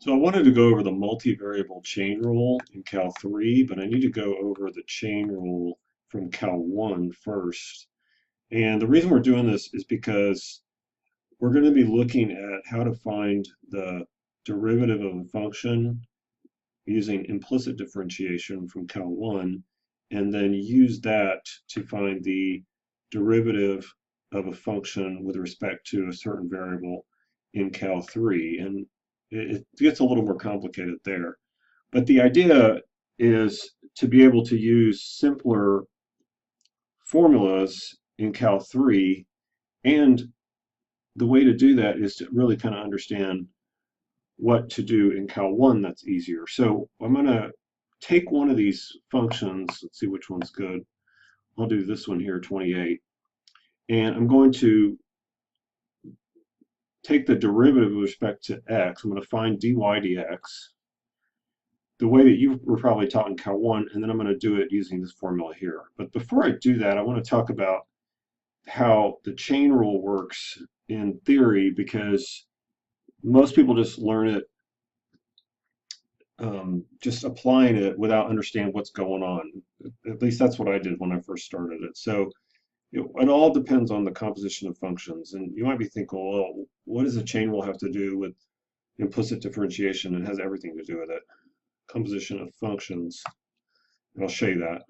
So I wanted to go over the multivariable chain rule in Cal 3, but I need to go over the chain rule from Cal 1 first. And the reason we're doing this is because we're going to be looking at how to find the derivative of a function using implicit differentiation from Cal 1, and then use that to find the derivative of a function with respect to a certain variable in Cal 3. And it gets a little more complicated there. But the idea is to be able to use simpler formulas in Cal 3, and the way to do that is to really kind of understand what to do in Cal 1 that's easier. So I'm going to take one of these functions. Let's see which one's good. I'll do this one here, 28. And I'm going to take the derivative with respect to x. I'm going to find dy dx the way that you were probably taught in Cal 1, and then I'm going to do it using this formula here. But before I do that, I want to talk about how the chain rule works in theory, because most people just learn it just applying it without understanding what's going on. At least that's what I did when I first started it. So it all depends on the composition of functions. And you might be thinking, well, what does a chain rule have to do with implicit differentiation? It has everything to do with it. Composition of functions. And I'll show you that.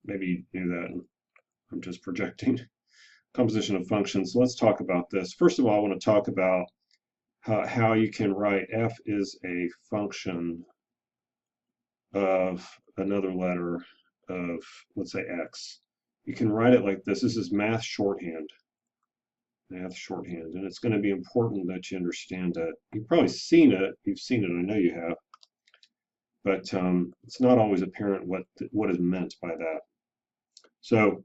Maybe you knew that. I'm just projecting. Composition of functions. So let's talk about this. First of all, I want to talk about how you can write f is a function of another letter of, let's say, x. You can write it like this. This is math shorthand. Math shorthand. And it's going to be important that you understand it. You've probably seen it. You've seen it. I know you have. But it's not always apparent what is meant by that. So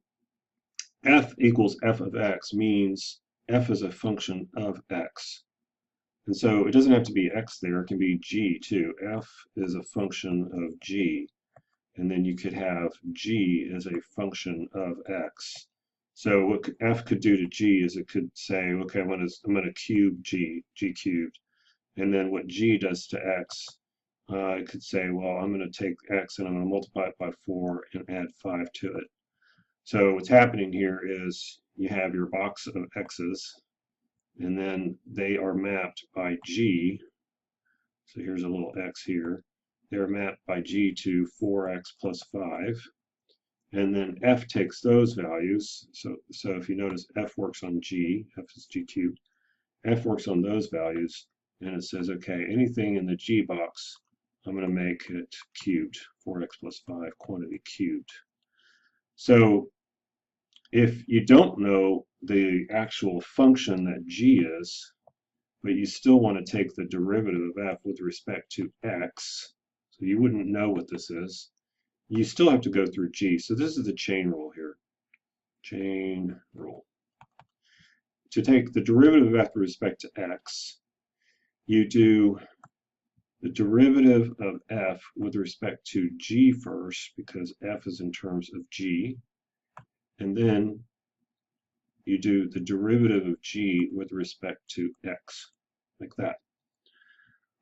f equals f of x means f is a function of x. And so it doesn't have to be x there. It can be g too. F is a function of g. And then you could have g as a function of x. So what f could do to g is it could say, okay, I'm going to cube g cubed. And then what g does to x, it could say, well, I'm going to take x and I'm going to multiply it by 4 and add 5 to it. So what's happening here is you have your box of x's, and then they are mapped by g. So here's a little x here. They're mapped by g to 4x plus 5. And then f takes those values. So if you notice, f works on g, f is g cubed. F works on those values, and it says, okay, anything in the g box, I'm going to make it cubed, 4x plus 5, quantity cubed. So if you don't know the actual function that g is, but you still want to take the derivative of f with respect to x, so you wouldn't know what this is, you still have to go through g. So this is the chain rule here. Chain rule. To take the derivative of f with respect to x, you do the derivative of f with respect to g first, because f is in terms of g, and then you do the derivative of g with respect to x, like that.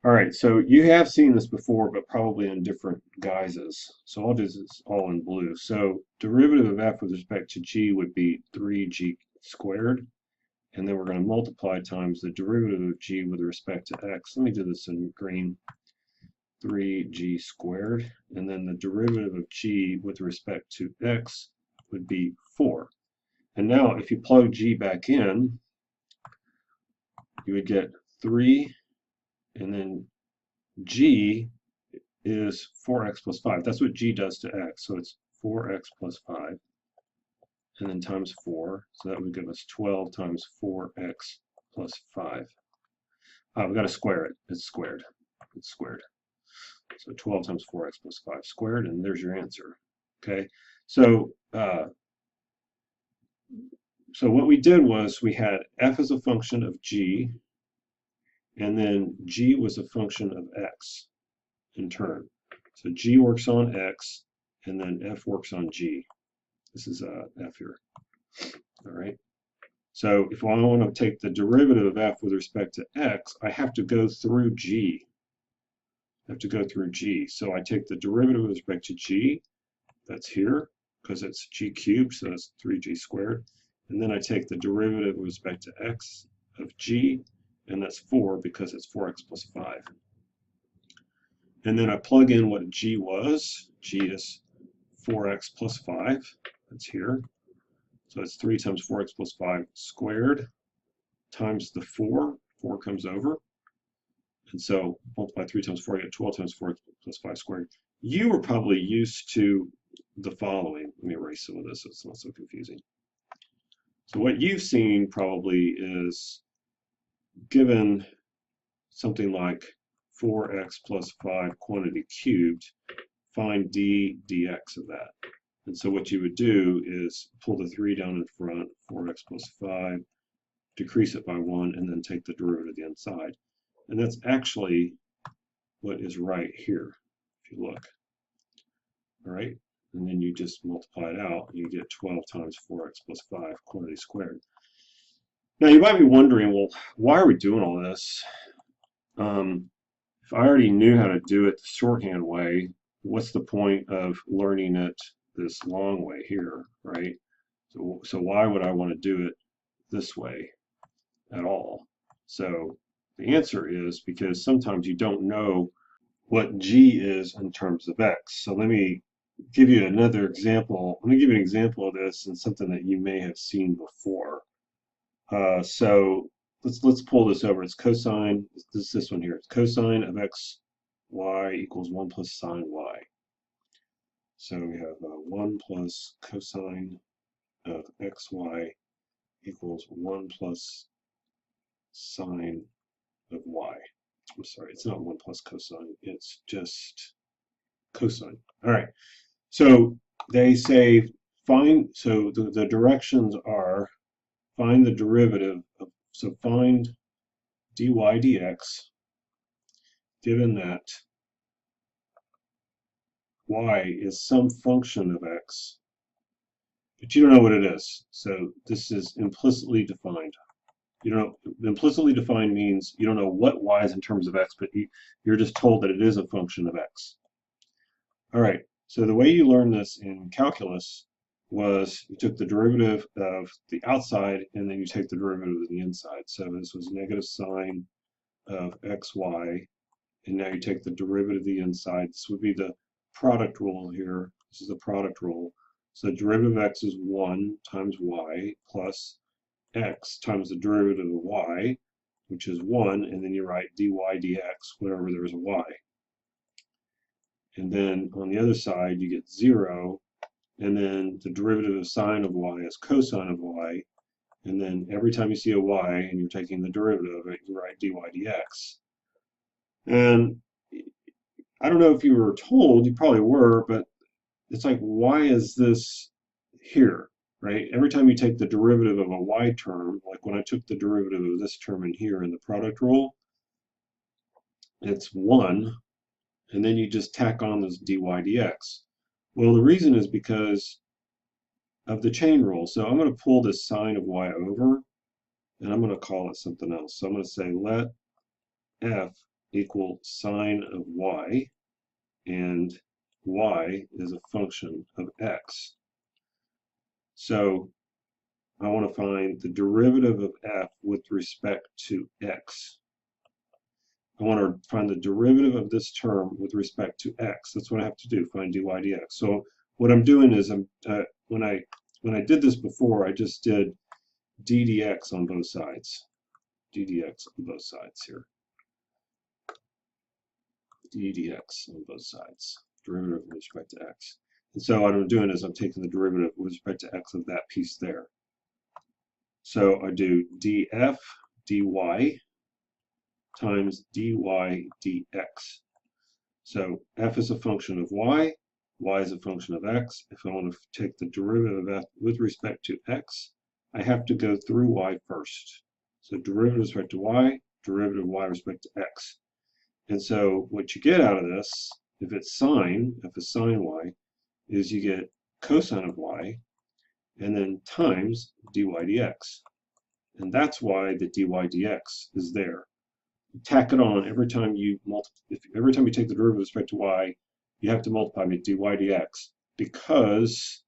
All right, so you have seen this before, but probably in different guises. So I'll do this all in blue. So derivative of f with respect to g would be 3g squared, and then we're going to multiply times the derivative of g with respect to x. Let me do this in green. 3g squared, and then the derivative of g with respect to x would be 4. And now if you plug g back in, you would get 3, and then g is 4x plus 5. That's what g does to x. So it's 4x plus 5, and then times 4. So that would give us 12 times 4x plus 5. We've got to square it. It's squared. It's squared. So 12 times 4x plus 5 squared, and there's your answer. Okay, so what we did was we had f as a function of g, and then g was a function of x in turn. So g works on x, and then f works on g. This is f here. All right. So if I want to take the derivative of f with respect to x, I have to go through g. have to go through g. So I take the derivative with respect to g, that's here, because it's g cubed, so that's 3g squared. And then I take the derivative with respect to x of g, and that's 4 because it's 4x plus 5. And then I plug in what g was. G is 4x plus 5. That's here. So it's 3 times 4x plus 5 squared times the 4. 4 comes over. And so multiply 3 times 4, you get 12 times 4x plus 5 squared. You were probably used to the following. Let me erase some of this so it's not so confusing. So what you've seen probably is given something like 4x plus 5 quantity cubed, find d dx of that. And so what you would do is pull the 3 down in front, 4x plus 5, decrease it by 1, and then take the derivative of the inside. And that's actually what is right here, if you look. All right? And then you just multiply it out, and you get 12 times 4x plus 5 quantity squared. Now, you might be wondering, well, why are we doing all this? If I already knew how to do it the shorthand way, what's the point of learning it this long way here, right? So why would I want to do it this way at all? So the answer is because sometimes you don't know what g is in terms of x. So let me give you another example. Let me give you an example of this and something that you may have seen before. So let's pull this over. It's cosine. This one here. It's cosine of x y equals 1 plus sine y. So we have 1 plus cosine of xy equals 1 plus sine of y. I'm sorry, it's not 1 plus cosine. It's just cosine. All right. So they say find, so the directions are find the derivative of, so find dy dx given that y is some function of x, but you don't know what it is. So this is implicitly defined. You don't know, implicitly defined means you don't know what y is in terms of x, but you're just told that it is a function of x. All right, so the way you learned this in calculus was you took the derivative of the outside and then you take the derivative of the inside. So this was negative sine of xy, and now you take the derivative of the inside. This would be the product rule here. This is the product rule. So the derivative of x is 1 times y plus x times the derivative of y, which is 1, and then you write dy dx whenever there's a y. And then on the other side, you get 0, and then the derivative of sine of y is cosine of y, and then every time you see a y and you're taking the derivative of it, you write dy dx. And I don't know if you were told, you probably were, but it's like, why is this here, right? Every time you take the derivative of a y term, like when I took the derivative of this term in here in the product rule, it's 1, and then you just tack on this dy dx. Well, the reason is because of the chain rule. So I'm going to pull this sine of y over, and I'm going to call it something else. So I'm going to say let f equal sine of y, and y is a function of x. So I want to find the derivative of f with respect to x. I want to find the derivative of this term with respect to x. That's what I have to do, find dy dx. So what I'm doing is when I did this before, I just did d dx on both sides. d dx on both sides here. d dx on both sides. Derivative with respect to x. And so what I'm doing is I'm taking the derivative with respect to x of that piece there. So I do df dy times dy dx. So f is a function of y is a function of x. If I want to take the derivative of f with respect to x, I have to go through y first. So derivative with respect to y, derivative of y with respect to x. And so what you get out of this, if it's sine, f is sine y, is you get cosine of y, and then times dy dx. And that's why the dy dx is there. tack it on every time you every time you take the derivative with respect to y, you have to multiply by dy dx, because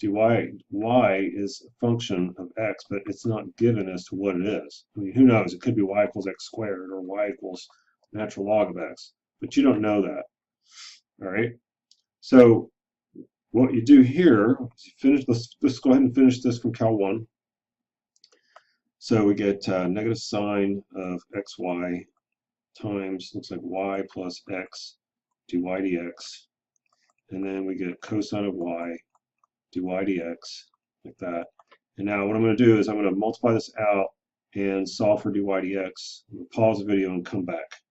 y is a function of x, but it's not given as to what it is. I mean, who knows? It could be y equals x squared or y equals natural log of x, but you don't know that. All right. So what you do here is you finish. Let's go ahead and finish this from Cal 1. So we get negative sine of xy times, looks like y plus x dy dx, and then we get cosine of y dy dx, like that. And now what I'm going to do is I'm going to multiply this out and solve for dy dx. I'm going to pause the video and come back.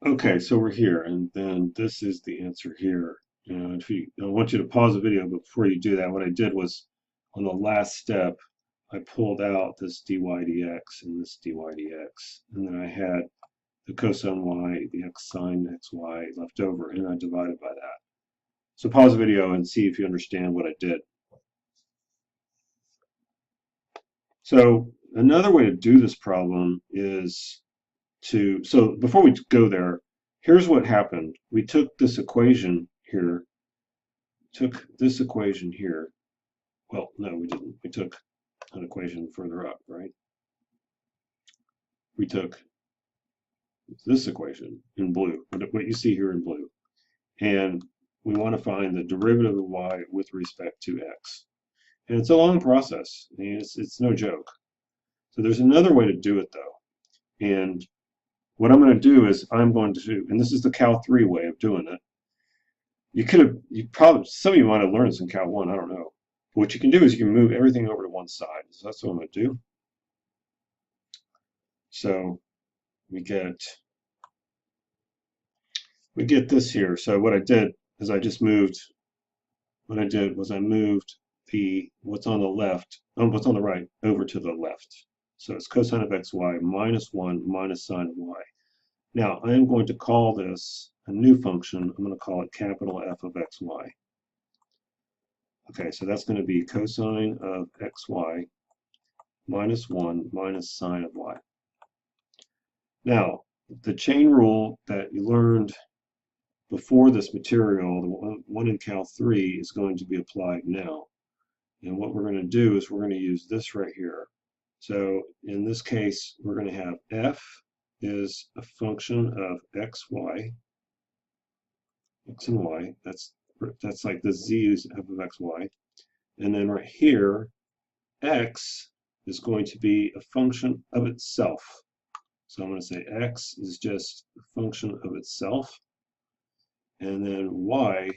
Okay, so we're here, and then this is the answer here. And I want you to pause the video, but before you do that, what I did was on the last step, I pulled out this dy dx and this dy dx, and then I had the cosine y, the x sine xy left over, and I divided by that. So pause the video and see if you understand what I did. So another way to do this problem is so before we go there, here's what happened. We took this equation here, well, no, we didn't. We took an equation further up, right? We took this equation in blue, what you see here in blue, and we want to find the derivative of y with respect to x. And it's a long process. I mean, it's no joke. So there's another way to do it, though. And what I'm going to do is and this is the Cal 3 way of doing it. Some of you might have learned this in Cal 1, I don't know. But what you can do is you can move everything over to one side. So that's what I'm going to do. So we get this here. So what I did is I moved what's on the right over to the left. So it's cosine of xy minus 1 minus sine of y. Now I am going to call this a new function. I'm going to call it capital F of xy. Okay, so that's going to be cosine of xy minus 1 minus sine of y. Now, the chain rule that you learned before this material, the one in Cal 3, is going to be applied now. And what we're going to do is we're going to use this right here. So in this case, we're going to have f is a function of x and y. That's like the z is f of xy. And then right here, x is going to be a function of itself. So I'm going to say x is just a function of itself. And then y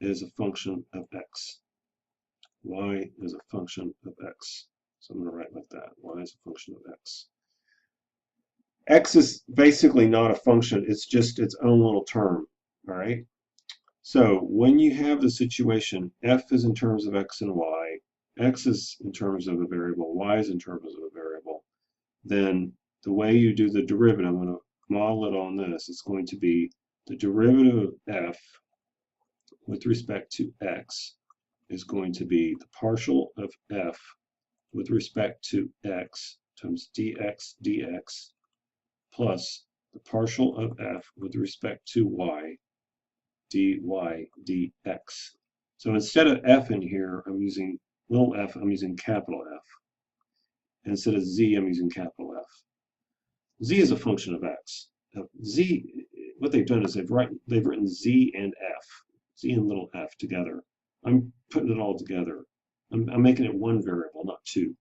is a function of x. Y is a function of x. So I'm going to write like that. Y is a function of x. X is basically not a function. It's just its own little term. All right. So when you have the situation, f is in terms of x and y, x is in terms of a variable, y is in terms of a variable, then the way you do the derivative, I'm going to model it on this, it's going to be the derivative of f with respect to x is going to be the partial of f with respect to x times dx dx plus the partial of f with respect to y dy dx. So instead of f in here, I'm using little f, I'm using capital F. And instead of z, I'm using capital F. Z is a function of x. Now, z, what they've done is they've written z and f, z and little f together. I'm putting it all together. I'm making it one variable, not two.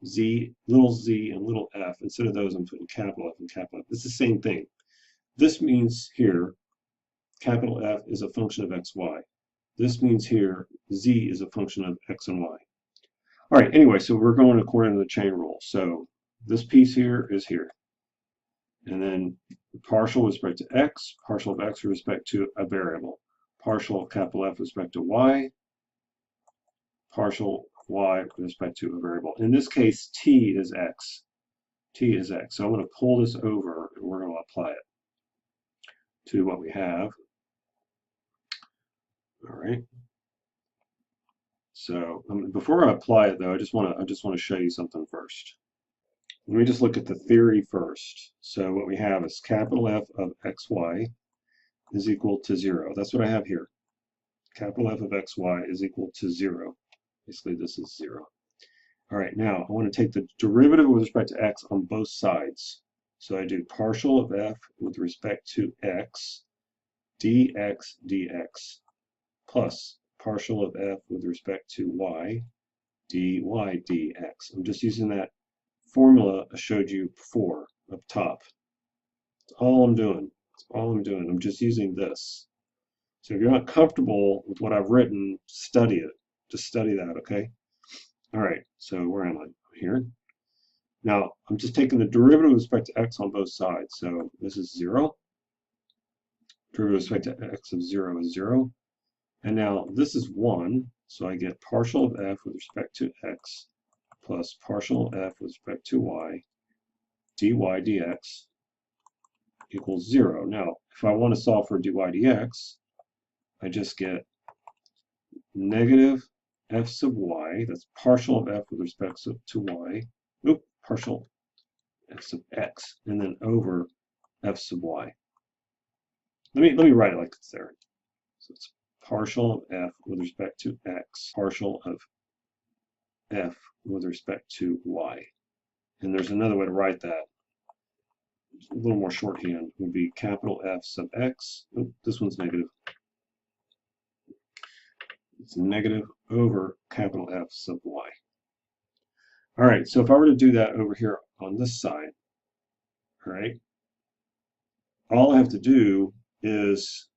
Z, little z, and little f. Instead of those, I'm putting capital F and capital F. It's the same thing. This means here, capital F is a function of x, y. This means here, z is a function of x and y. All right, anyway, so we're going according to the chain rule. So this piece here is here. And then the partial with respect to x, partial of x with respect to a variable. Partial of capital F with respect to y, partial of y with respect to a variable. In this case, t is x. T is x. So I'm going to pull this over and we're going to apply it to what we have. All right. So before I apply it, though, I just want to show you something first. Let me just look at the theory first. So what we have is capital F of xy is equal to 0. That's what I have here. Capital F of xy is equal to 0. Basically, this is 0. All right, now I want to take the derivative with respect to x on both sides. So I do partial of f with respect to x, dx dx, plus partial of f with respect to y, dy dx. I'm just using that formula I showed you before up top. That's all I'm doing. That's all I'm doing. I'm just using this. So if you're not comfortable with what I've written, study it. Just study that, okay? All right, so where am I? Here. Now, I'm just taking the derivative with respect to x on both sides. So this is 0. Derivative with respect to x of 0 is 0. And now this is 1. So I get partial of f with respect to x plus partial of f with respect to y, dy dx equals 0. Now, if I want to solve for dy dx, I just get negative f sub y, that's partial of f with respect to y, partial f sub x, and then over f sub y. Let me write it like it's there. So it's partial of f with respect to x, partial of f with respect to y. And there's another way to write that. A little more shorthand would be capital F sub x. This one's negative. It's negative over capital F sub y. All right, so if I were to do that over here on this side, all right, all I have to do is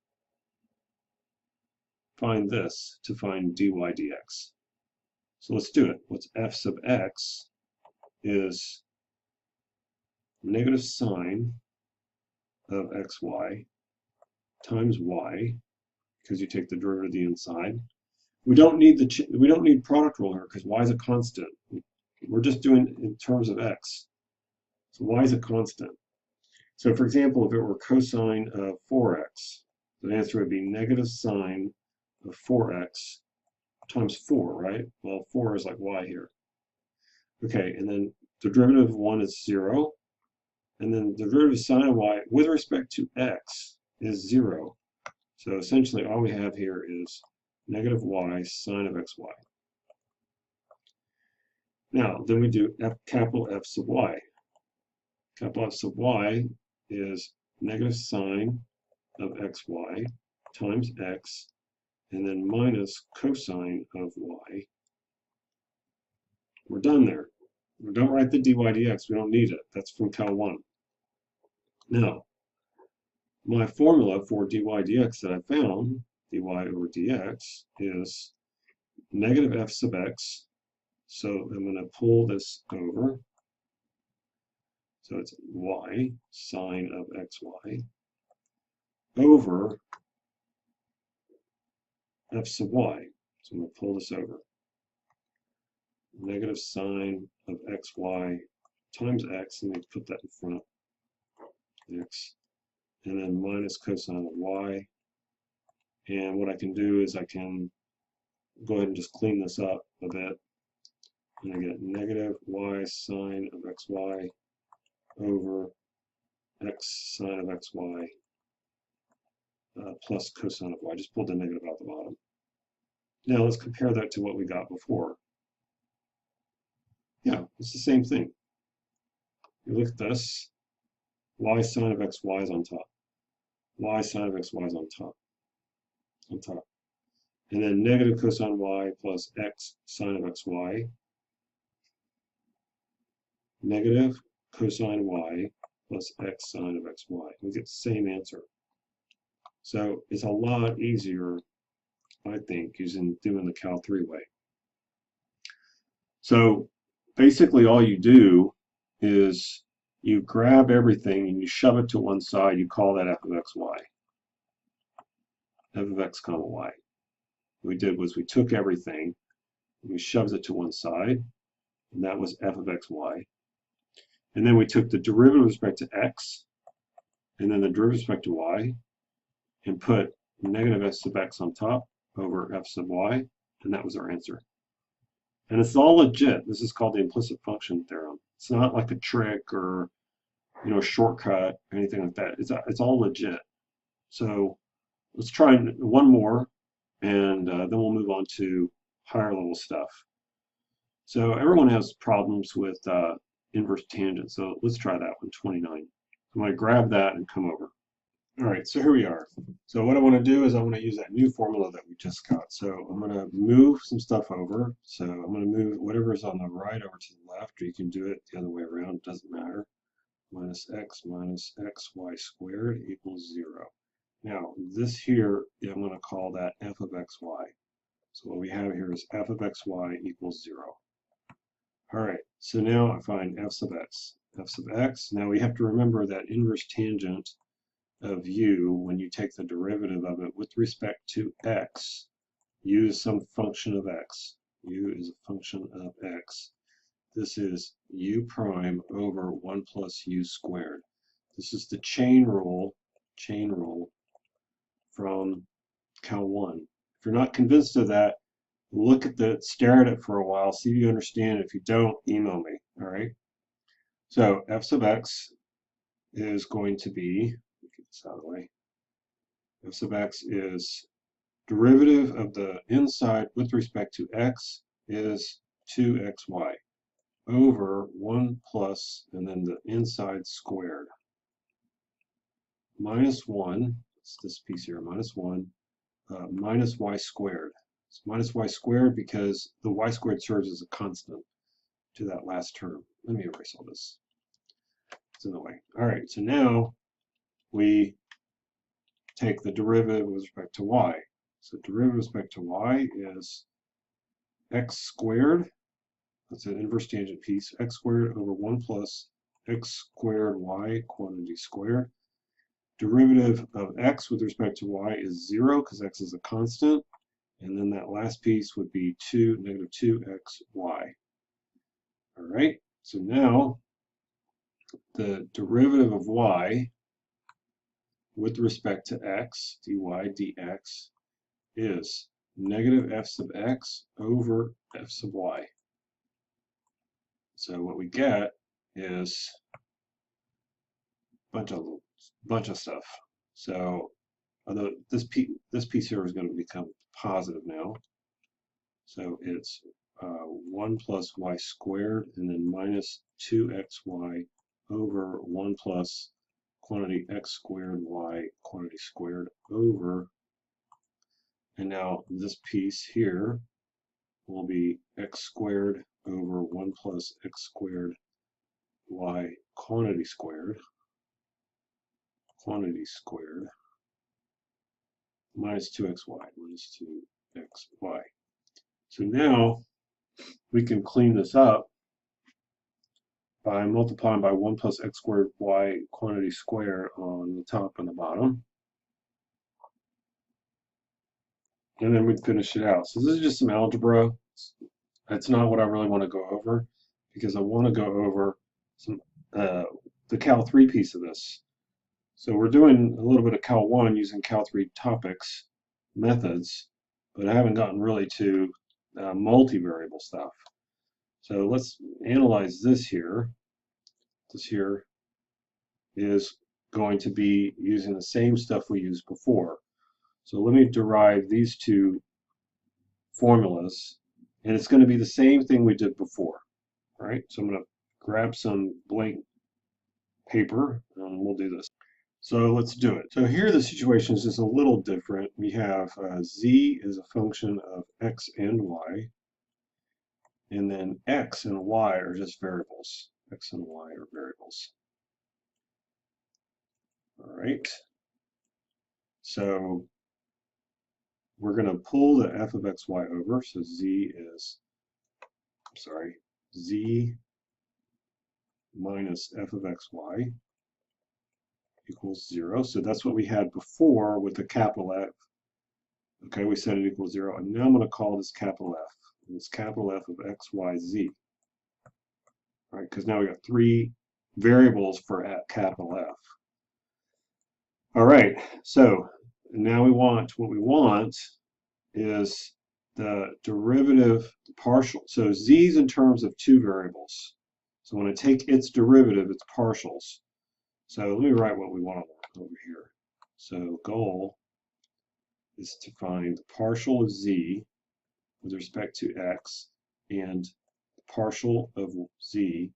find this to find dy dx. So let's do it. What's f sub x is negative sine of xy times y, because you take the derivative of the inside. We don't need product rule here because y is a constant. We're just doing in terms of x. So y is a constant. So for example, if it were cosine of 4x, the answer would be negative sine of 4x times 4, right? Well, 4 is like y here. Okay, and then the derivative of 1 is 0. And then the derivative of sine of y with respect to x is 0. So essentially all we have here is negative y sine of xy. Now, then we do capital F sub y. Capital F sub y is negative sine of xy times x, and then minus cosine of y. We're done there. We don't write the dy dx. We don't need it. That's from Cal 1. Now, my formula for dy dx that I found, dy over dx, is negative f sub x. So I'm going to pull this over. So it's y sine of xy over f sub y. So I'm going to pull this over. Negative sine of xy times x, let me put that in front, x, and then minus cosine of y. And what I can do is I can go ahead and just clean this up a bit. And I get negative y sine of xy over x sine of xy plus cosine of y. Just pulled the negative out the bottom. Now let's compare that to what we got before. Yeah, it's the same thing. You look at this, y sine of xy is on top. Y sine of xy is on top. And then negative cosine y plus x sine of xy. Negative cosine y plus x sine of xy. We get the same answer. So it's a lot easier, I think, doing the Cal 3 way. So basically all you do is you grab everything and you shove it to one side. You call that f of xy. F of x comma y. What we did was we took everything and we shoved it to one side, and that was f of xy. And then we took the derivative with respect to x, and then the derivative with respect to y, and put negative f sub x on top over f sub y, and that was our answer. And it's all legit. This is called the implicit function theorem. It's not like a trick or a shortcut or anything like that. It's all legit. So let's try one more, and then we'll move on to higher level stuff. So everyone has problems with inverse tangent. So let's try that one, 29. I'm going to grab that and come over. All right, so here we are. So what I want to do is I want to use that new formula that we just got. So I'm going to move some stuff over. So I'm going to move whatever's on the right over to the left, or you can do it the other way around, it doesn't matter. Minus xy squared equals 0. Now, this here, I'm going to call that f of xy. So what we have here is f of xy equals 0. All right, so now I find f sub x. F sub x, now we have to remember that inverse tangent of u, when you take the derivative of it with respect to x, u is some function of x. U is a function of x. This is u prime over 1 plus u squared. This is the chain rule from Cal 1. If you're not convinced of that, stare at it for a while, see if you understand. If you don't, email me, all right? So f sub x is going to be, get this out of the way, f sub x is derivative of the inside with respect to x is 2xy over 1 plus, and then the inside squared, minus 1, it's this piece here, minus 1, minus y squared. It's minus y squared because the y squared serves as a constant to that last term. Let me erase all this. It's in the way. All right, so now we take the derivative with respect to y. So derivative with respect to y is x squared. That's an inverse tangent piece. X squared over 1 plus x squared y quantity squared. Derivative of x with respect to y is 0 because x is a constant. And then that last piece would be negative 2xy. All right, so now the derivative of y with respect to x, dy dx, is negative f sub x over f sub y. So what we get is a bunch of stuff. So although this piece here is going to become positive now. So it's 1 plus y squared and then minus 2xy over 1 plus quantity x squared y quantity squared over, and now this piece here will be x squared over 1 plus x squared y quantity squared minus 2xy minus 2xy. So now we can clean this up by multiplying by 1 plus x squared y quantity squared on the top and the bottom. And then we'd finish it out. So this is just some algebra. That's not what I really want to go over, because I want to go over some the Cal 3 piece of this. So we're doing a little bit of Cal 1 using Cal 3 topics, methods, but I haven't gotten really to multivariable stuff. So let's analyze this here. This here is going to be using the same stuff we used before. So let me derive these two formulas, and it's going to be the same thing we did before. All right, so I'm going to grab some blank paper and we'll do this. So let's do it. So here the situation is just a little different. We have z is a function of x and y, and then x and y are just variables. X and y are variables. All right. So we're going to pull the f of xy over. So z minus f of xy equals 0. So that's what we had before with the capital F. Okay, we set it equals 0. And now I'm going to call this capital F. And it's capital F of x, y, z. All right, because now we got 3 variables for capital F. All right, so now what we want is the derivative, the partial. So z's in terms of 2 variables. So when I take its derivative, it's partials. So let me write what we want over here. So goal is to find the partial of z with respect to x and the partial of z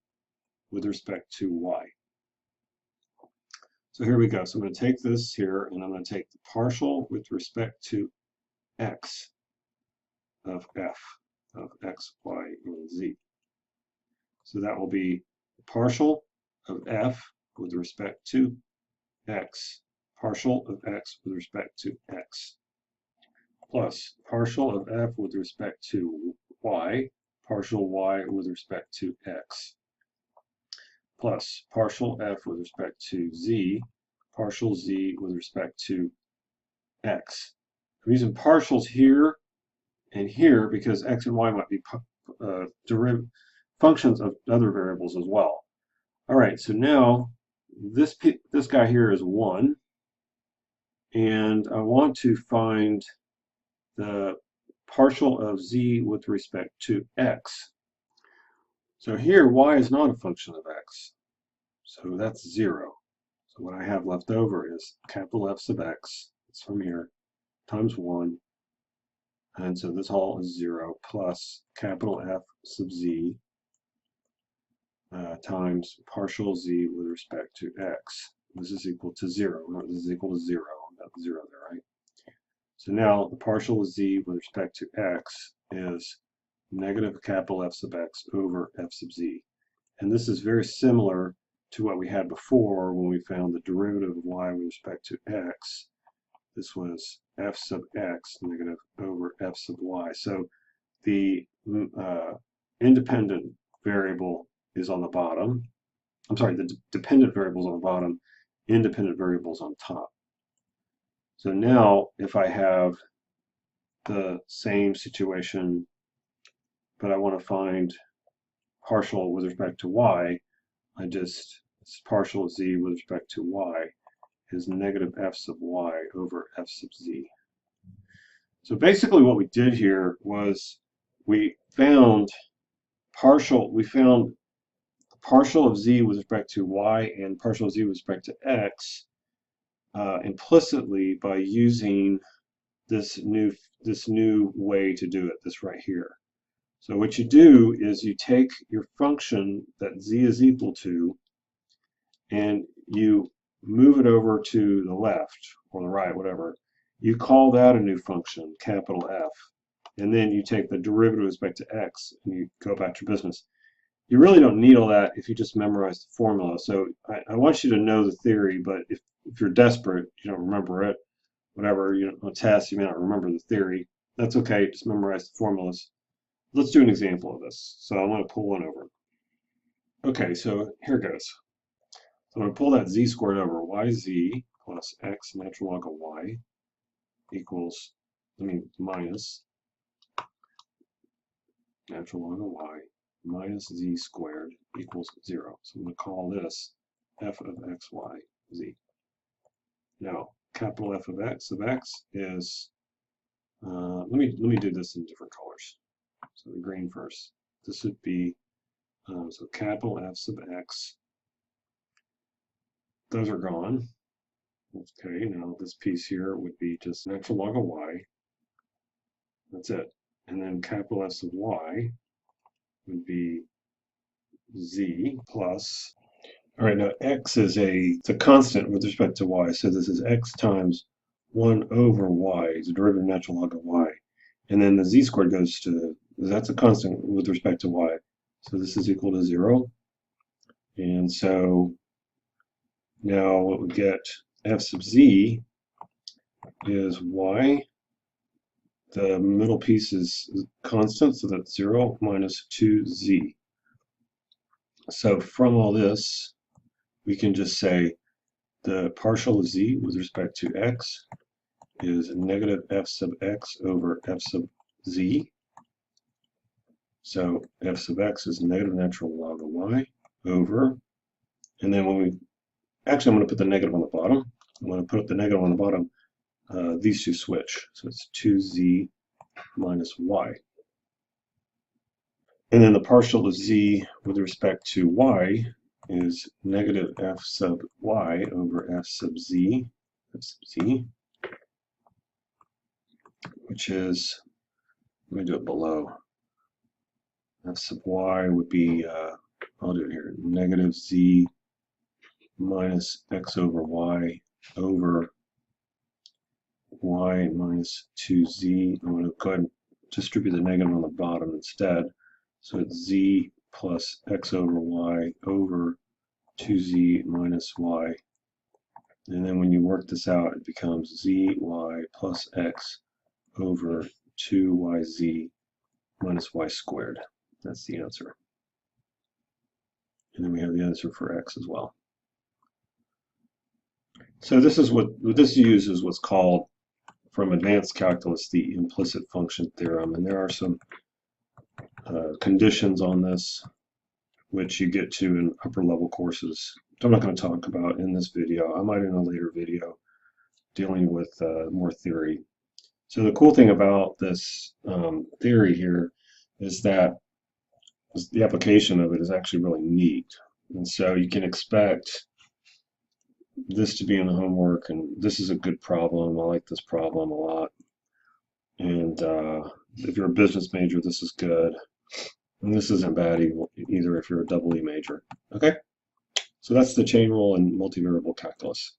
with respect to y. So here we go. So I'm going to take this here, and I'm going to take the partial with respect to x of f of x, y, and z. So that will be the partial of f with respect to x, partial of x with respect to x, plus partial of f with respect to y, partial y with respect to x, plus partial f with respect to z, partial z with respect to x. I'm using partials here and here because x and y might be functions of other variables as well. All right, so now this guy here is 1, and I want to find the partial of z with respect to x. So here y is not a function of x, so that's 0. So what I have left over is capital F sub x, it's from here, times 1, and so this all is 0, plus capital F sub z times partial z with respect to x. This is equal to 0. This is equal to 0. Got 0 there, right? So now the partial of z with respect to x is negative capital F sub x over f sub z. And this is very similar to what we had before when we found the derivative of y with respect to x. This was f sub x negative over f sub y. So the independent variable is on the bottom. I'm sorry, the dependent variable is on the bottom, independent variables on top. So now if I have the same situation, but I want to find partial with respect to y, it's partial of z with respect to y is negative f sub y over f sub z. So basically what we did here was we found partial of z with respect to y and partial of z with respect to x implicitly by using this new way to do it, this right here. So what you do is you take your function that z is equal to and you move it over to the left or the right, whatever. You call that a new function, capital F, and then you take the derivative with respect to x and you go about your business. You really don't need all that if you just memorize the formula. So I want you to know the theory, but if you're desperate, you don't remember it, whatever, on a test you may not remember the theory. That's okay, just memorize the formulas. Let's do an example of this. So I'm going to pull one over. Okay, so here goes. So I'm going to pull that z squared over. Yz plus x natural log of y equals, minus natural log of y minus z squared equals 0. So I'm going to call this f of x, y, z. Now, capital F of x is, let me do this in different colors. So the green first. This would be, so capital F sub x, those are gone. Okay, now this piece here would be just natural log of y. That's it. And then capital F sub y would be z plus, all right, now x is it's a constant with respect to y, so this is x times 1 over y, is the derivative of natural log of y. And then the z squared goes to, that's a constant with respect to y. So this is equal to 0. And so now what we get, f sub z is y. The middle piece is constant, so that's 0 minus 2z. So from all this, we can just say the partial of z with respect to x is negative f sub x over f sub z. So f sub x is negative natural log of y over, and then when I'm going to put the negative on the bottom. I'm going to put the negative on the bottom. These two switch, so it's 2z minus y. And then the partial of z with respect to y is negative f sub y over f sub z, which is, let me do it below. F sub y would be, I'll do it here, negative z minus x over y over y minus 2z. I'm going to go ahead and distribute the negative on the bottom instead. So it's z plus x over y over 2z minus y. And then when you work this out, it becomes zy plus x over 2yz minus y squared. That's the answer. And then we have the answer for x as well. So this is what this uses what's called, from advanced calculus, the implicit function theorem. And there are some conditions on this which you get to in upper level courses. I'm not going to talk about in this video. I might in a later video dealing with more theory. So the cool thing about this theory here is that the application of it is actually really neat. And so you can expect this to be in the homework, and this is a good problem. I like this problem a lot. And if you're a business major, this is good. And this isn't bad either if you're a double E major. Okay? So that's the chain rule in multivariable calculus.